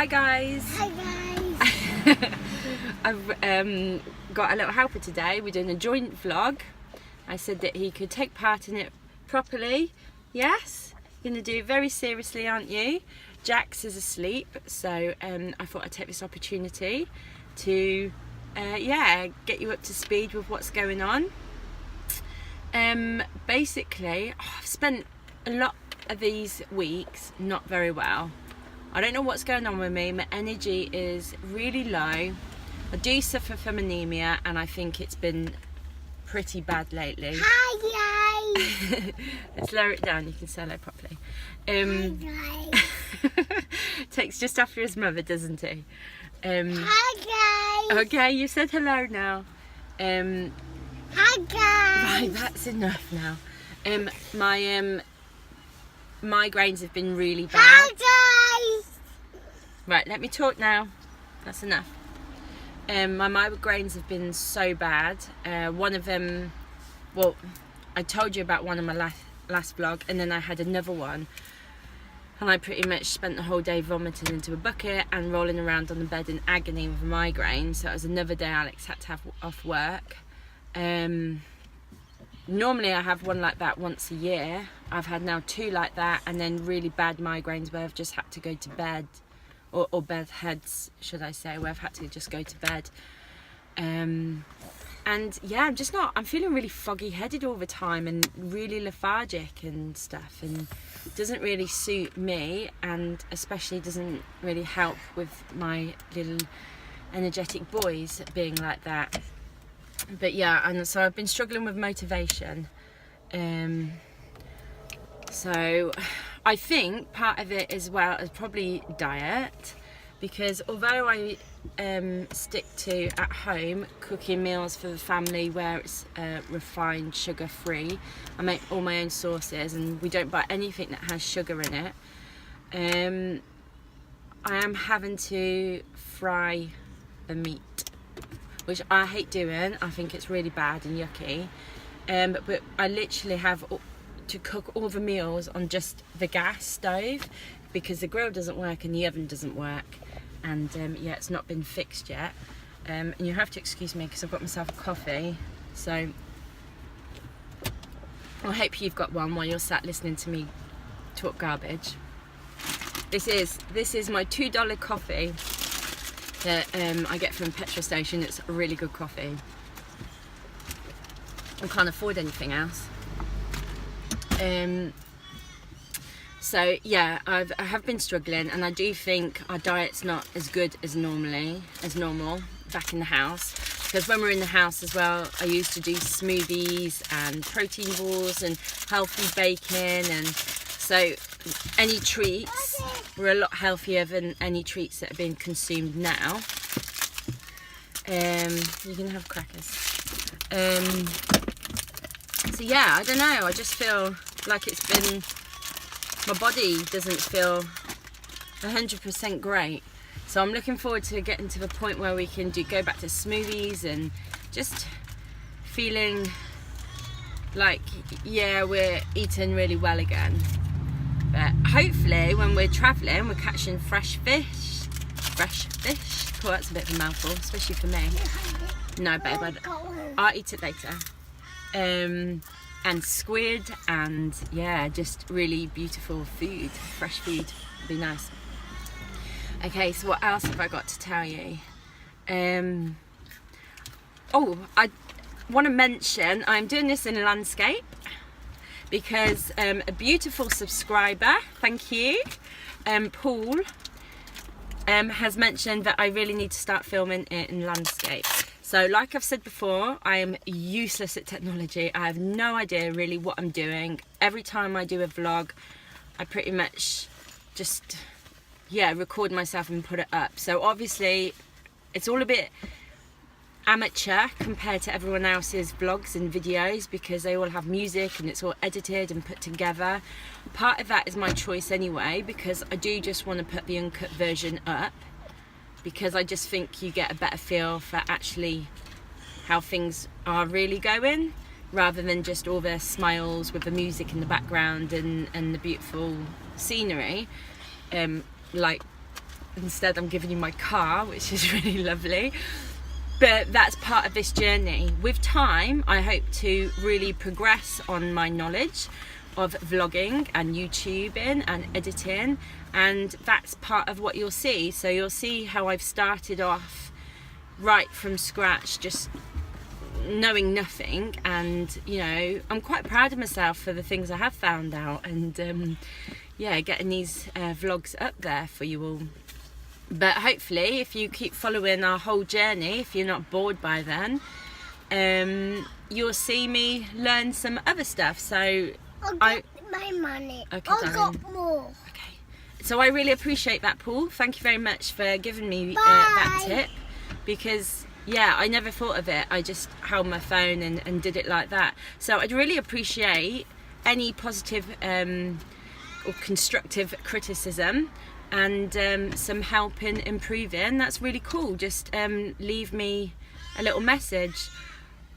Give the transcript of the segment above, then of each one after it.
Hi guys. Hi guys. I've got a little helper today. We're doing a joint vlog. I said that he could take part in it properly. Yes? You're going to do it very seriously, aren't you? Jax is asleep, so I thought I'd take this opportunity to get you up to speed with what's going on. Basically, I've spent a lot of these weeks not very well. I don't know what's going on with me. My energy is really low. I do suffer from anemia, and I think it's been pretty bad lately. Hi guys. Let's lower it down. You can say hello properly. Hi guys. Takes just after his mother, doesn't he? Hi guys. Okay, you said hello now. Hi guys. Right, that's enough now. My migraines have been really bad. Hi guys. Right, let me talk now. That's enough. My migraines have been so bad. One of them, well, I told you about one in my last vlog, and then I had another one. And I pretty much spent the whole day vomiting into a bucket and rolling around on the bed in agony with a migraine. So it was another day Alex had to have off work. Normally I have one like that once a year. I've had now two like that, and then really bad migraines where I've just had to go to bed, or bedheads should I say, where I've had to just go to bed. And yeah, I'm feeling really foggy headed all the time and really lethargic and stuff, and it doesn't really suit me, and especially doesn't really help with my little energetic boys being like that. But yeah, and so I've been struggling with motivation. So I think part of it as well is probably diet, because although I stick to at home cooking meals for the family where it's refined, sugar free, I make all my own sauces and we don't buy anything that has sugar in it. I am having to fry the meat, which I hate doing. I think it's really bad and yucky. But I literally have to cook all the meals on just the gas stove because the grill doesn't work and the oven doesn't work. And yeah, it's not been fixed yet. And you have to excuse me because I've got myself a coffee. So I hope you've got one while you're sat listening to me talk garbage. This is my $2 coffee that I get from a petrol station. It's a really good coffee. I can't afford anything else. So yeah, I have been struggling, and I do think our diet's not as good as normal back in the house, because when we're in the house as well, I used to do smoothies and protein balls and healthy bacon, and so any treats were a lot healthier than any treats that are being consumed now. You can have crackers. So yeah, I don't know, I just feel like it's been, my body doesn't feel 100% great. So I'm looking forward to getting to the point where we can go back to smoothies and just feeling like, yeah, we're eating really well again. But hopefully when we're travelling, we're catching fresh fish. Oh, that's a bit of a mouthful, especially for me. No, babe, I'll eat it later. And squid, and yeah, just really beautiful food, fresh food, would be nice. Okay, so what else have I got to tell you? Oh, I want to mention I'm doing this in landscape because a beautiful subscriber, thank you, Paul, has mentioned that I really need to start filming it in landscape. So like I've said before, I am useless at technology. I have no idea really what I'm doing. Every time I do a vlog, I pretty much just, record myself and put it up. So obviously it's all a bit amateur compared to everyone else's vlogs and videos, because they all have music and it's all edited and put together. Part of that is my choice anyway, because I do just want to put the uncut version up, because I just think you get a better feel for actually how things are really going, rather than just all the smiles with the music in the background and the beautiful scenery. Like instead I'm giving you my car, which is really lovely. But that's part of this journey. With time, I hope to really progress on my knowledge of vlogging and YouTubing and editing, and that's part of what you'll see. So you'll see how I've started off right from scratch, just knowing nothing, and you know, I'm quite proud of myself for the things I have found out, and yeah, getting these vlogs up there for you all. But hopefully, if you keep following our whole journey, if you're not bored by then, you'll see me learn some other stuff. So I got my money. Okay, I darling. got more. Okay. So I really appreciate that, Paul. Thank you very much for giving me that tip, because yeah, I never thought of it. I just held my phone and did it like that. So I'd really appreciate any positive or constructive criticism and some help in improving. That's really cool. Just leave me a little message.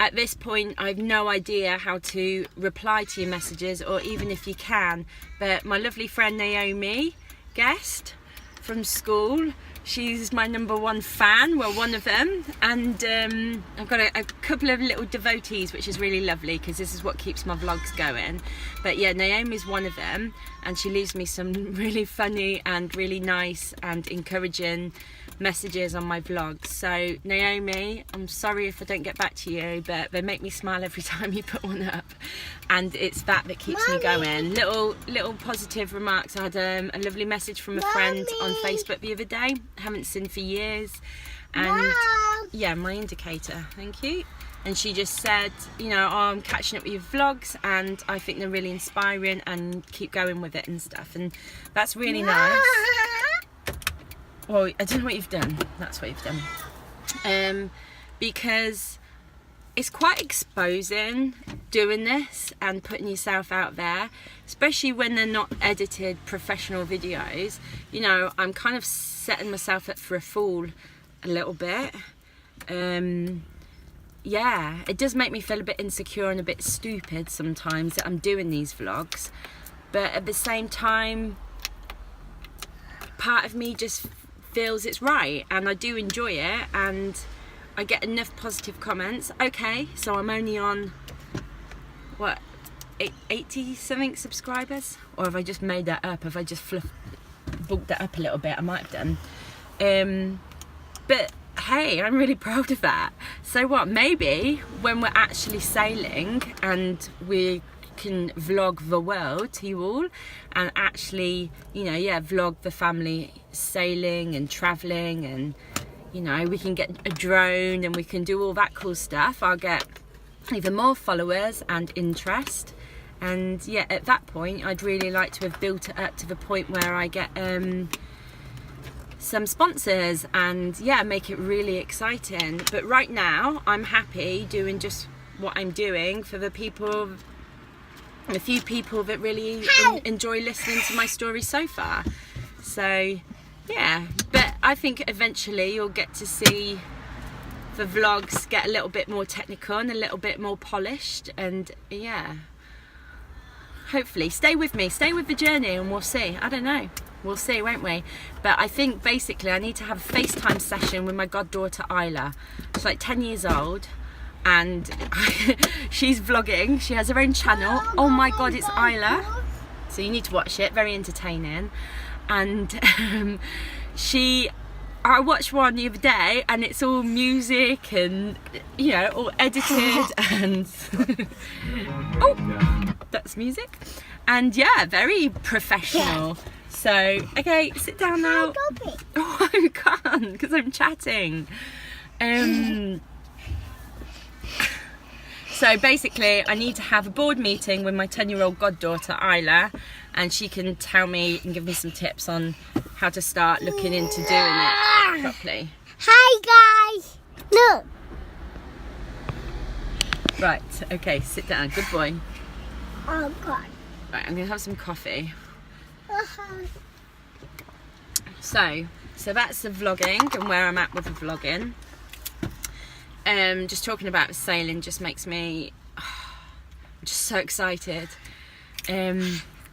At this point, I've no idea how to reply to your messages, or even if you can, but my lovely friend Naomi Guest from school, she's my #1 fan, well, one of them, and I've got a couple of little devotees, which is really lovely because this is what keeps my vlogs going. But yeah, Naomi's one of them, and she leaves me some really funny and really nice and encouraging messages on my vlogs. So Naomi, I'm sorry if I don't get back to you, but they make me smile every time you put one up, and it's that keeps me going. Little positive remarks. I had a lovely message from a friend on Facebook the other day, haven't seen for years, and yeah, my indicator, thank you. And she just said, you know, oh, I'm catching up with your vlogs and I think they're really inspiring, and keep going with it and stuff, and that's really nice. Well, I don't know what you've done. That's what you've done. Because it's quite exposing doing this and putting yourself out there, especially when they're not edited professional videos. You know, I'm kind of setting myself up for a fool a little bit. Yeah, it does make me feel a bit insecure and a bit stupid sometimes that I'm doing these vlogs. But at the same time, part of me just feels it's right, and I do enjoy it, and I get enough positive comments. Okay, so I'm only on what, 80 something subscribers, or have I just made that up? Have I just bulked that up a little bit? I might have done. But hey, I'm really proud of that. So what, maybe when we're actually sailing and we can vlog the world to you all, and actually, you know, yeah, vlog the family sailing and traveling, and you know, we can get a drone and we can do all that cool stuff. I'll get even more followers and interest, and yeah, at that point I'd really like to have built it up to the point where I get some sponsors, and yeah, make it really exciting. But right now I'm happy doing just what I'm doing for the people, a few people that really enjoy listening to my story so far. So yeah, but I think eventually you'll get to see the vlogs get a little bit more technical and a little bit more polished, and yeah, hopefully stay with me, stay with the journey, and we'll see. I don't know, we'll see, won't we? But I think basically I need to have a FaceTime session with my goddaughter Isla. She's like 10 years old, and she's vlogging. She has her own channel. Oh my god, it's Isla, so you need to watch it, very entertaining. And I watched one the other day, and it's all music and, you know, all edited and oh, that's music, and yeah, very professional. So okay, sit down now. Oh, I can't because I'm chatting. So basically I need to have a board meeting with my 10-year-old goddaughter Isla, and she can tell me and give me some tips on how to start looking into doing it properly. Hi guys, look. Right, okay, sit down, good boy. Oh god. Right, I'm gonna have some coffee. So that's the vlogging and where I'm at with the vlogging. Just talking about sailing just makes me I'm just so excited.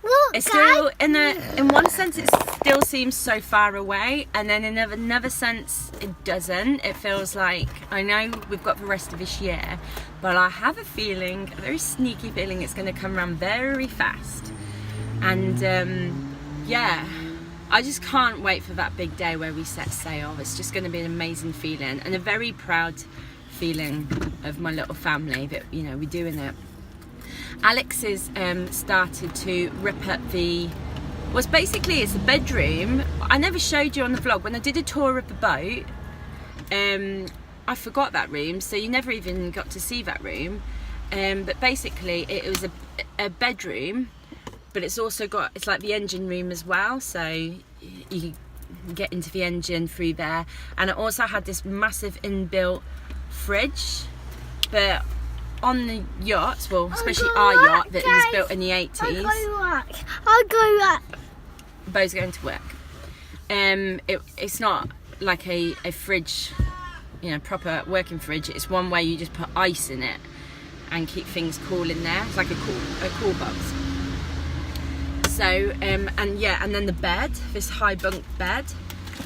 Look, it's still guys. in one sense it still seems so far away, and then in another sense it doesn't. It feels like, I know we've got the rest of this year, but I have a feeling, a very sneaky feeling, it's going to come around very fast. And yeah, I just can't wait for that big day where we set sail. It's just going to be an amazing feeling, and a very proud feeling of my little family that, you know, we're doing it. Alex has started to rip up it's a bedroom. I never showed you on the vlog. When I did a tour of the boat, I forgot that room, so you never even got to see that room. But basically it was a bedroom, but it's also got, it's like the engine room as well, so you get into the engine through there. And it also had this massive inbuilt fridge, but on the yacht, well, especially our yacht that was built in the 80s. I'll go back. Beau's going to work. It's not like a fridge, you know, proper working fridge. It's one where you just put ice in it and keep things cool in there. It's like a cool box. So and then the bed, this high bunk bed.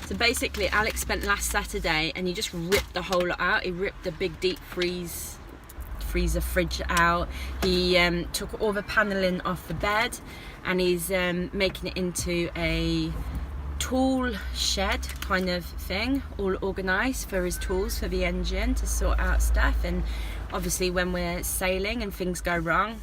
So basically Alex spent last Saturday and he just ripped the whole lot out. He ripped the big deep freezer fridge out. He took all the paneling off the bed, and he's making it into a tool shed kind of thing, all organised for his tools for the engine to sort out stuff. And obviously when we're sailing and things go wrong,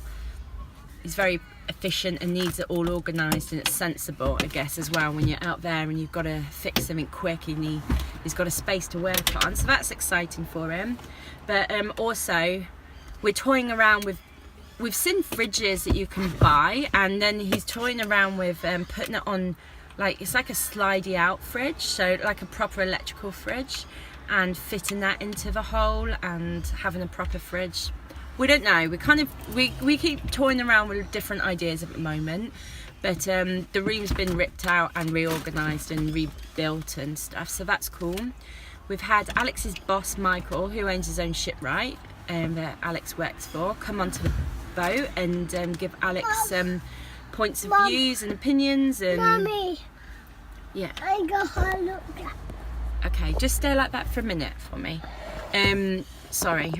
he's very efficient and needs it all organised, and it's sensible, I guess, as well, when you're out there and you've got to fix something quick and he's got a space to work on. So that's exciting for him. But also we're toying around with, we've seen fridges that you can buy, and then he's toying around with putting it on, like, it's like a slidey out fridge, so like a proper electrical fridge, and fitting that into the hole and having a proper fridge. We don't know, we keep toying around with different ideas at the moment, but the room's been ripped out and reorganised and rebuilt and stuff, so that's cool. We've had Alex's boss Michael, who owns his own shipwright that Alex works for, come onto the boat and give Alex some points of views and opinions. And Mommy, yeah, I got a look at. Okay, just stay like that for a minute for me. Sorry.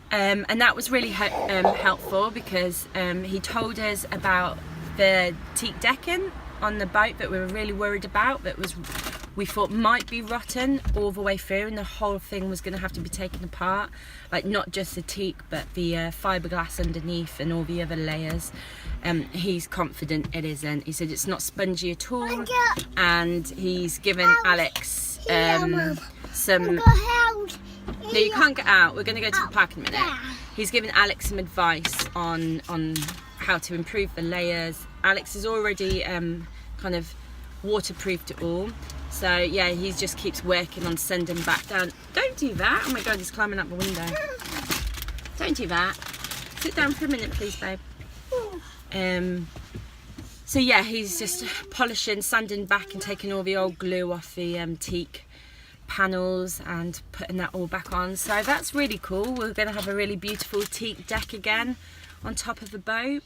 And that was really helpful, because he told us about the teak decking on the boat that we were really worried about, we thought might be rotten all the way through, and the whole thing was going to have to be taken apart, like not just the teak but the fiberglass underneath and all the other layers. He's confident it isn't. He said it's not spongy at all, and he's given Alex some. No, you can't get out. We're going to go to the park in a minute. He's given Alex some advice on how to improve the layers. Alex has already kind of waterproofed it all. So yeah, he just keeps working on sending back down. Don't do that. Oh my God, he's climbing up the window. Don't do that. Sit down for a minute, please, babe. So yeah, he's just polishing, sanding back and taking all the old glue off the teak panels and putting that all back on. So that's really cool. We're going to have a really beautiful teak deck again on top of the boat.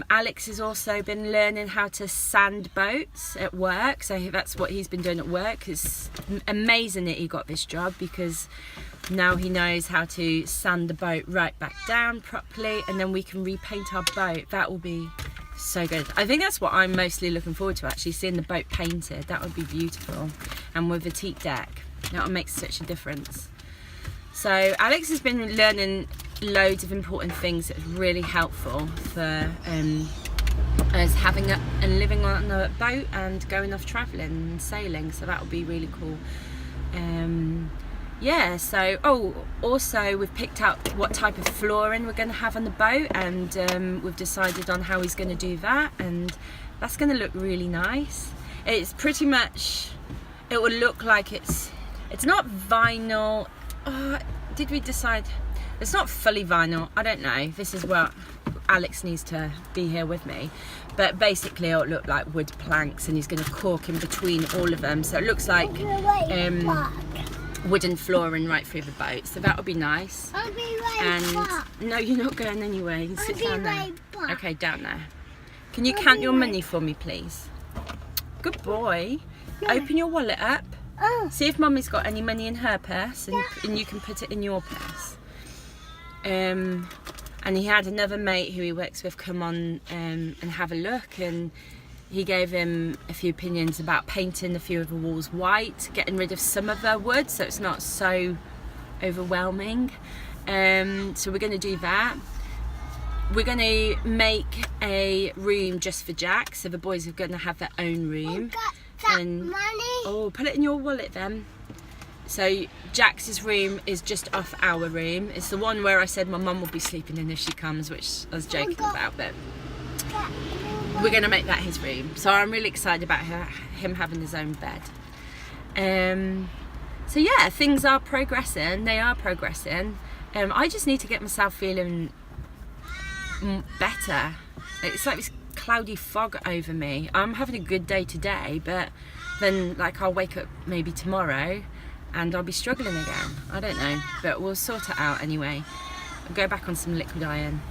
Alex has also been learning how to sand boats at work, so that's what he's been doing at work. It's amazing that he got this job, because now he knows how to sand the boat right back down properly, and then we can repaint our boat. That will be so good. I think that's what I'm mostly looking forward to, actually, seeing the boat painted. That would be beautiful, and with the teak deck, that would make such a difference. So Alex has been learning loads of important things that are really helpful for us having and living on a boat and going off travelling and sailing, so that would be really cool. Yeah, so also we've picked out what type of flooring we're going to have on the boat, and we've decided on how he's going to do that, and that's going to look really nice. It's pretty much, it will look like it's not vinyl. Did we decide? It's not fully vinyl. I don't know. This is what Alex needs to be here with me. But basically it'll look like wood planks, and he's going to cork in between all of them. So it looks like wooden flooring right through the boat. So that would be nice. I'll be right back. No, you're not going anywhere. You can sit down there. Right back. Okay, down there. Can you count your money for me, please? Good boy. Open your wallet up. See if Mummy's got any money in her purse, and you can put it in your purse. And he had another mate who he works with come on and have a look, and he gave him a few opinions about painting a few of the walls white, getting rid of some of the wood so it's not so overwhelming. So we're going to do that. We're going to make a room just for Jack, so the boys are going to have their own room. And oh, put it in your wallet then. So Jax's room is just off our room. It's the one where I said my mum will be sleeping in if she comes, which I was joking about, but we're going to make that his room. So I'm really excited about him having his own bed. So yeah, things are progressing. They are progressing. I just need to get myself feeling better. It's like this cloudy fog over me. I'm having a good day today, but then like I'll wake up maybe tomorrow and I'll be struggling again. I don't know, but we'll sort it out anyway. I'll go back on some liquid iron.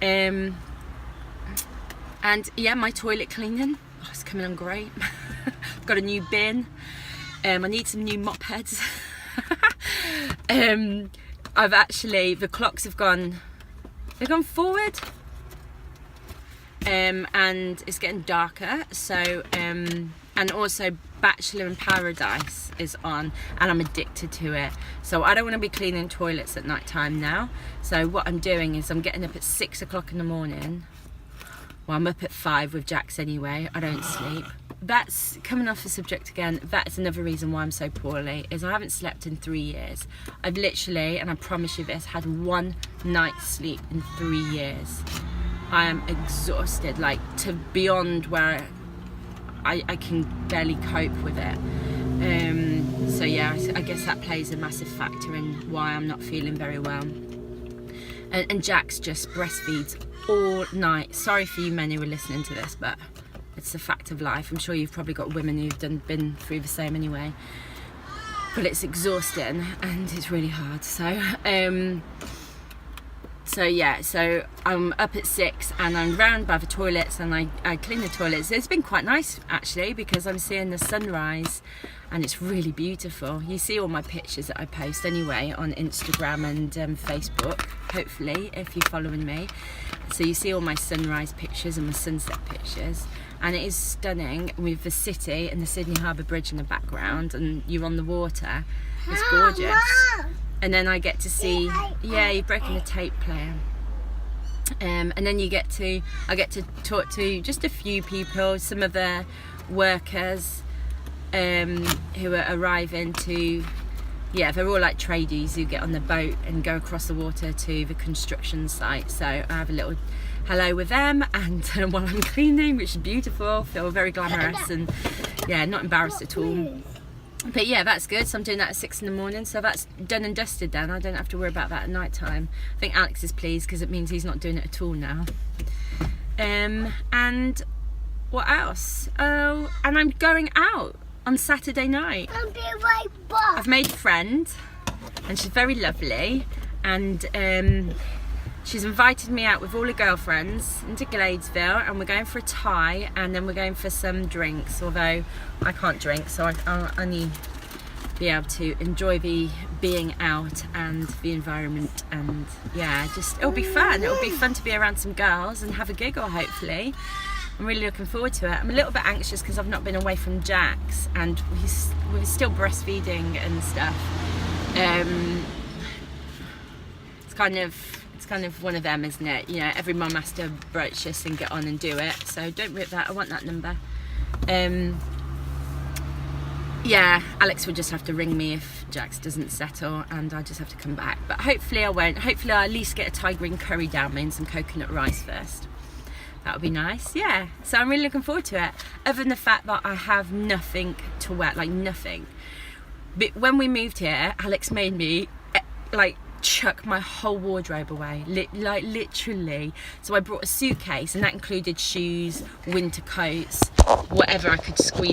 And yeah, my toilet cleaning, it's coming on great. I've got a new bin. I need some new mop heads. I've actually, the clocks have gone, they've gone forward. And it's getting darker, so and also Bachelor in Paradise is on, and I'm addicted to it, so I don't want to be cleaning toilets at night time now. So what I'm doing is I'm getting up at 6 o'clock in the morning. Well, I'm up at 5 with Jax anyway. I don't sleep. That's coming off the subject again. That's another reason why I'm so poorly, is I haven't slept in 3 years. I've literally, and I promise you this, had 1 night's sleep in 3 years. I am exhausted, like to beyond where I can barely cope with it. So yeah, I guess that plays a massive factor in why I'm not feeling very well. And Jax just breastfeeds all night. Sorry for you men who are listening to this, but it's a fact of life. I'm sure you've probably got women who've been through the same anyway. But it's exhausting and it's really hard. So yeah, so I'm up at 6 and I'm round by the toilets and I clean the toilets. It's been quite nice actually, because I'm seeing the sunrise and it's really beautiful. You see all my pictures that I post anyway on Instagram and Facebook, hopefully, if you're following me. So you see all my sunrise pictures and my sunset pictures, and it is stunning with the city and the Sydney Harbour Bridge in the background, and you're on the water. It's gorgeous. And then I get to see, yeah, you've broken the tape player. And then I get to talk to just a few people, some of the workers who are arriving to, yeah, they're all like tradies who get on the boat and go across the water to the construction site. So I have a little hello with them, and while I'm cleaning, which is beautiful, feel very glamorous and yeah, not embarrassed at all. But yeah, that's good. So I'm doing that at 6 in the morning, so that's done and dusted then. I don't have to worry about that at night time. I think Alex is pleased because it means he's not doing it at all now. And what else? Oh, and I'm going out on Saturday night. I've made a friend and she's very lovely, and she's invited me out with all her girlfriends into Gladesville, and we're going for a Thai, and then we're going for some drinks, although I can't drink, so I only be able to enjoy the being out and the environment, and yeah, just it'll be fun. It'll be fun to be around some girls and have a giggle, hopefully. I'm really looking forward to it. I'm a little bit anxious because I've not been away from Jax, and we're still breastfeeding and stuff. It's kind of one of them, isn't it? You know, every mum has to broach this and get on and do it. So don't rip that. I want that number. Yeah, Alex will just have to ring me if Jax doesn't settle, and I just have to come back. But hopefully I won't. Hopefully I'll at least get a Thai green curry down me and some coconut rice first. That would be nice. Yeah. So I'm really looking forward to it. Other than the fact that I have nothing to wear, like nothing. But when we moved here, Alex made me like chuck my whole wardrobe away, like literally. So I brought a suitcase, and that included shoes, winter coats, whatever I could squeeze